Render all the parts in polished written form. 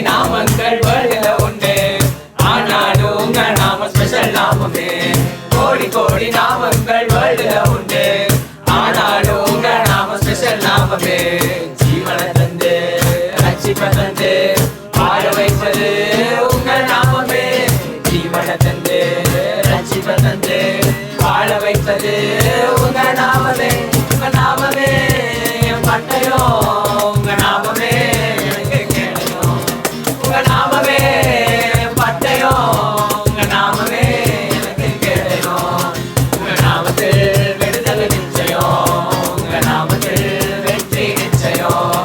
நாமங்கள் வேர்ல்டுல உண்டு, ஆனாலும் உங்க நாம ஸ்பெஷல் நாமமே. கோடி கோடி நாமங்கள் வேர்ல்டுல உண்டு, ஆனாலும் உங்க நாம ஸ்பெஷல் நாமமே. ஜீவனை தந்து ரட்சிப்பை தந்து வாழ வைப்பது உங்க நாமமே. ஜீவனை தந்து ரட்சிப்பை தந்து வாழ வைப்பது உங்க நாமமே. உங்க நாமமே என் பட்டயம், உங்க நாமமே எனக்கு கேடயம். உங்க நாமமே என் பட்டயம், உங்க நாமமே எனக்கு கேடயம். உங்க நாமத்தில் விடுதலை நிச்சயம், உங்க நாமத்தில் வெற்றி நிச்சயம்.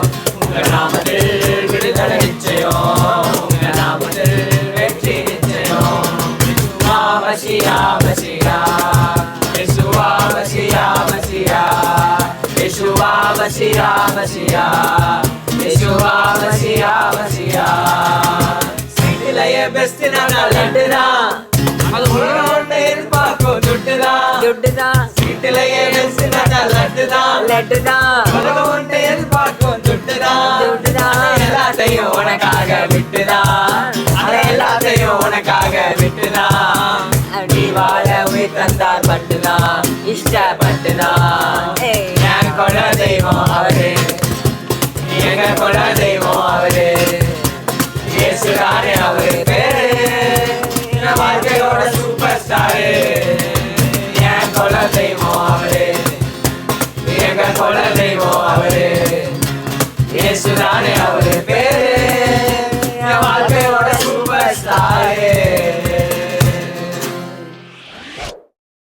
உங்க நாமத்தில் விடுதலை நிச்சயம், உங்க நாமத்தில் வெற்றி நிச்சயம். மசியா மசியா யேசுவா மசியா மசியா யேசுவா மசியா மசியா யேசுவா மசியா மசியா. சீட்டிலேயே பெஸ்ட் நான் லட்டுதான், அது உலகம் ஒன்று எதிர்பார்க்கும் துட்டுதான். சீட்டிலேயே பெஸ்ட் நான் லட்டுதான், உலகம் ஒன்று எதிர்பார்க்கும் துட்டுதான். எல்லாத்தையும் உனக்காக விட்டுதான், அதை எல்லாத்தையும் உனக்காக விட்டுதான். நீ வாழ உயிர் தந்தார் பட்டுதான், இஷ்டப்பட்டுதான். என் கொல தெய்வம் அவரு, எங்க கொல தெய்வம் அவரு.